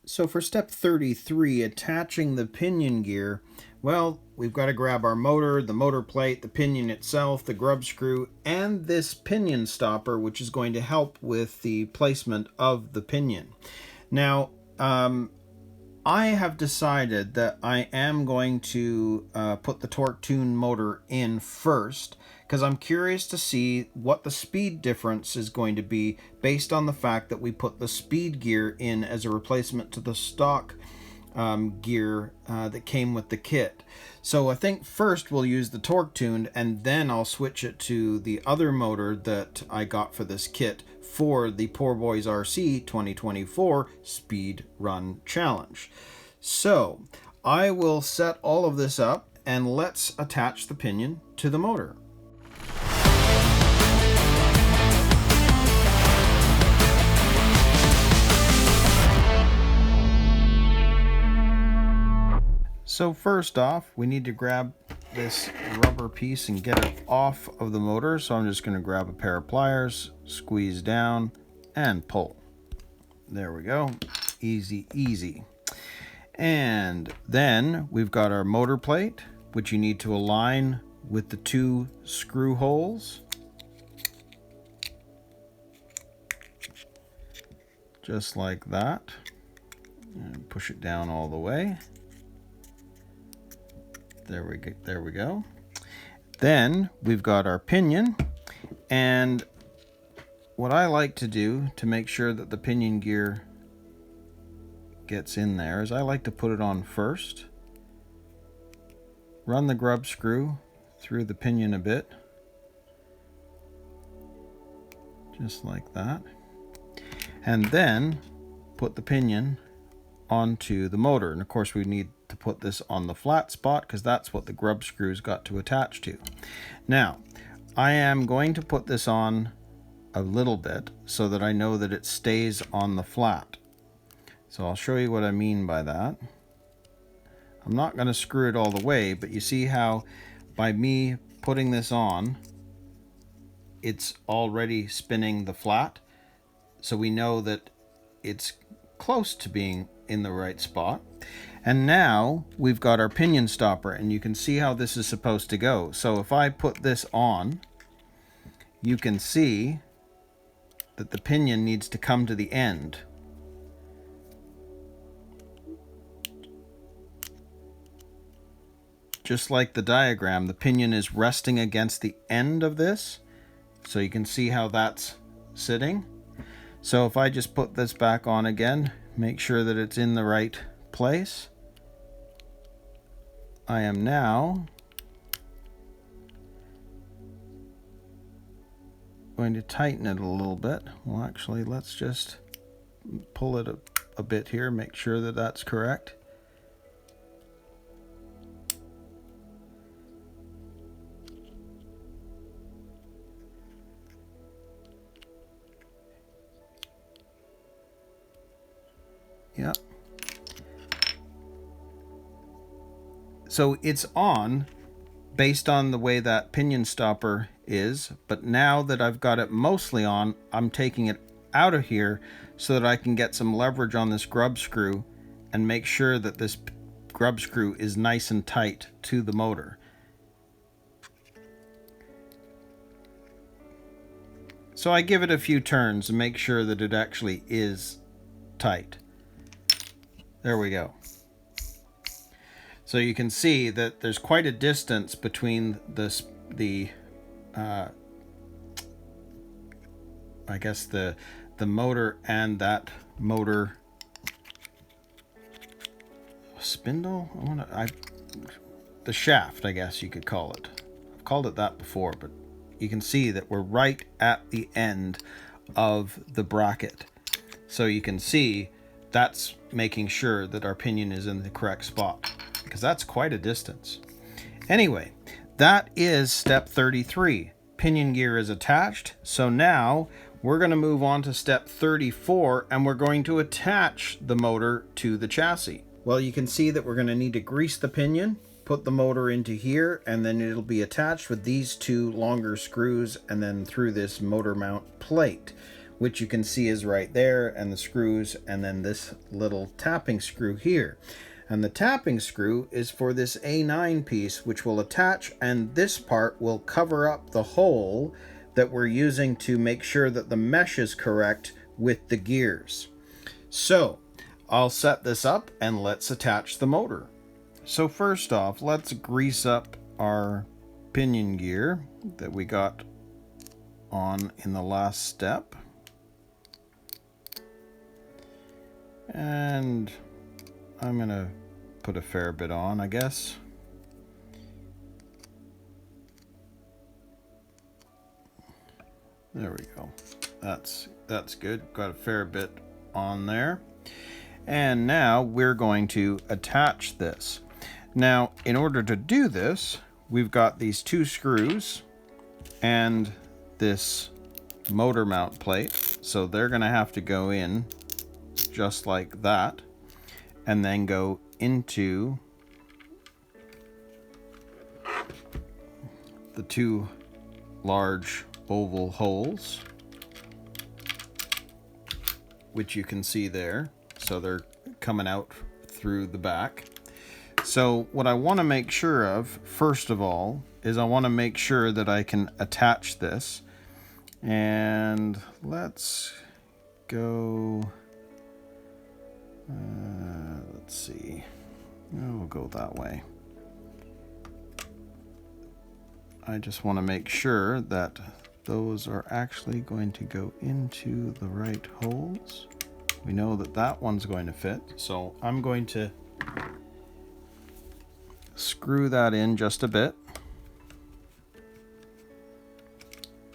So for step 33, attaching the pinion gear, well, we've got to grab our motor, the motor plate, the pinion itself, the grub screw, and this pinion stopper, which is going to help with the placement of the pinion. Now, I have decided that I am going to put the torque tune motor in first, because I'm curious to see what the speed difference is going to be based on the fact that we put the speed gear in as a replacement to the stock gear that came with the kit. So I think first we'll use the torque tuned, and then I'll switch it to the other motor that I got for this kit for the Poor Boys RC 2024 Speed Run Challenge. So I will set all of this up and let's attach the pinion to the motor. So first off, we need to grab this rubber piece and get it off of the motor. So I'm just going to grab a pair of pliers, squeeze down, and pull. There we go. Easy, easy. And then we've got our motor plate, which you need to align with the two screw holes. Just like that. And push it down all the way. There we go. Then we've got our pinion, and what I like to do to make sure that the pinion gear gets in there is I like to put it on first, run the grub screw through the pinion a bit, just like that, and then put the pinion onto the motor. And of course we need to put this on the flat spot because that's what the grub screws got to attach to. Now I am going to put this on a little bit so that I know that it stays on the flat. So I'll show you what I mean by that. I'm not going to screw it all the way, but you see how by me putting this on, it's already spinning the flat. So we know that it's close to being in the right spot. And now we've got our pinion stopper, and you can see how this is supposed to go. So if I put this on, you can see that the pinion needs to come to the end. Just like the diagram, the pinion is resting against the end of this. So you can see how that's sitting. So if I just put this back on again, make sure that it's in the right place. I am now going to tighten it a little bit. Well, actually, let's just pull it a bit here, make sure that that's correct. Yep. So it's on based on the way that pinion stopper is, but now that I've got it mostly on, I'm taking it out of here so that I can get some leverage on this grub screw and make sure that this grub screw is nice and tight to the motor. So I give it a few turns and make sure that it actually is tight. There we go. So you can see that there's quite a distance between I guess the motor and that motor spindle. The shaft, I guess you could call it. I've called it that before, but you can see that we're right at the end of the bracket. So you can see that's making sure that our pinion is in the correct spot, because that's quite a distance. Anyway, that is step 33. Pinion gear is attached. So now we're going to move on to step 34, and we're going to attach the motor to the chassis. Well, you can see that we're going to need to grease the pinion, put the motor into here, and then it'll be attached with these two longer screws and then through this motor mount plate. which you can see is right there, and the screws, and then this little tapping screw here. And the tapping screw is for this A9 piece, which will attach, and this part will cover up the hole that we're using to make sure that the mesh is correct with the gears. So I'll set this up and let's attach the motor. So first off, let's grease up our pinion gear that we got on in the last step. And I'm going to put a fair bit on, I guess. There we go. That's good. Got a fair bit on there. And now we're going to attach this. Now, in order to do this, we've got these two screws and this motor mount plate. So they're going to have to go in just like that, and then go into the two large oval holes, which you can see there. So they're coming out through the back. So what I want to make sure of, first of all, is I want to make sure that I can attach this. And let's go, let's see, we'll go that way. I just want to make sure that those are actually going to go into the right holes. We know that that one's going to fit, so I'm going to screw that in just a bit.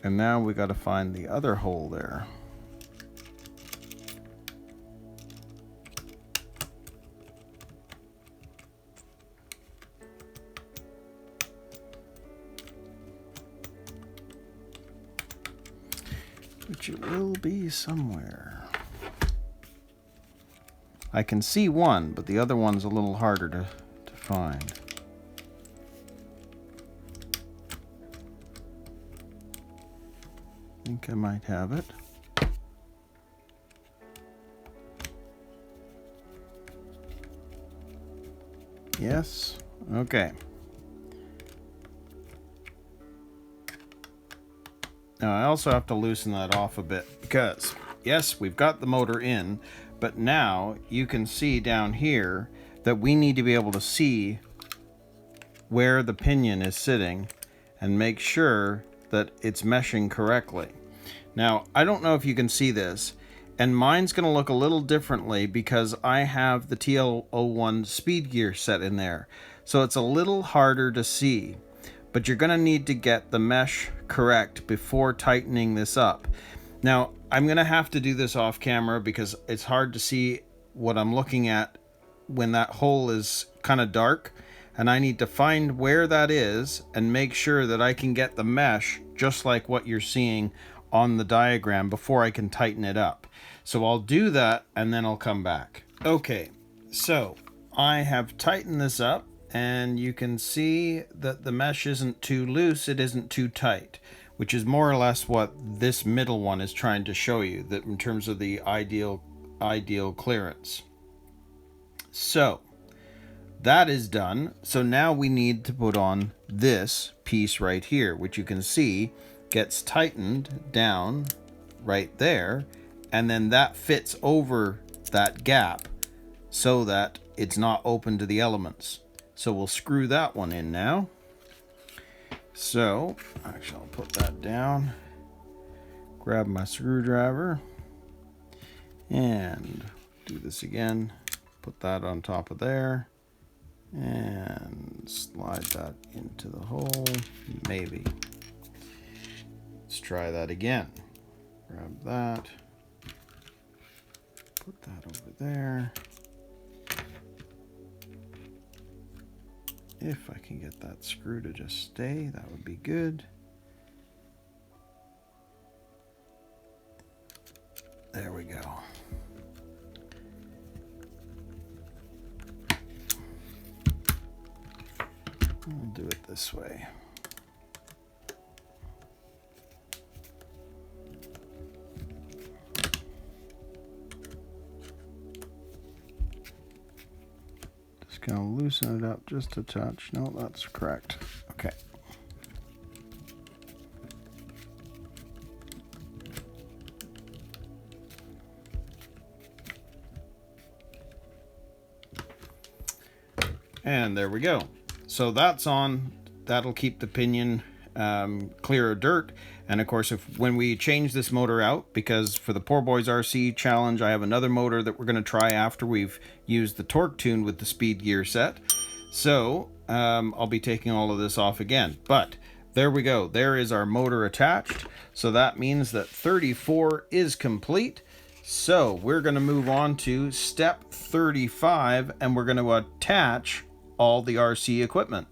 And now we got to find the other hole there. Which it will be somewhere. I can see one, but the other one's a little harder to find. I think I might have it. Yes, okay. Now I also have to loosen that off a bit because, yes, we've got the motor in, but now you can see down here that we need to be able to see where the pinion is sitting and make sure that it's meshing correctly. Now, I don't know if you can see this, and mine's going to look a little differently because I have the TL01 speed gear set in there. So it's a little harder to see, but you're going to need to get the mesh correct before tightening this up. Now, I'm going to have to do this off camera because it's hard to see what I'm looking at when that hole is kind of dark, and I need to find where that is and make sure that I can get the mesh just like what you're seeing on the diagram before I can tighten it up. So I'll do that and then I'll come back. Okay, so I have tightened this up and you can see that the mesh isn't too loose, it isn't too tight, which is more or less what this middle one is trying to show you, that in terms of the ideal clearance. So that is done. So now we need to put on this piece right here, which you can see gets tightened down right there, and then that fits over that gap so that it's not open to the elements. So we'll screw that one in now. So actually I'll put that down, grab my screwdriver and do this again, put that on top of there and slide that into the hole, maybe. Let's try that again. Grab that, put that over there. If I can get that screw to just stay, that would be good. There we go. I'll do it this way. going to loosen it up just a touch. No, that's correct. Okay. And there we go. So that's on. That'll keep the pinion clear of dirt. And of course, when we change this motor out, because for the Poor Boys RC challenge, I have another motor that we're going to try after we've used the torque tune with the speed gear set. So I'll be taking all of this off again. But there we go. There is our motor attached. So that means that 34 is complete. So we're going to move on to step 35, and we're going to attach all the RC equipment.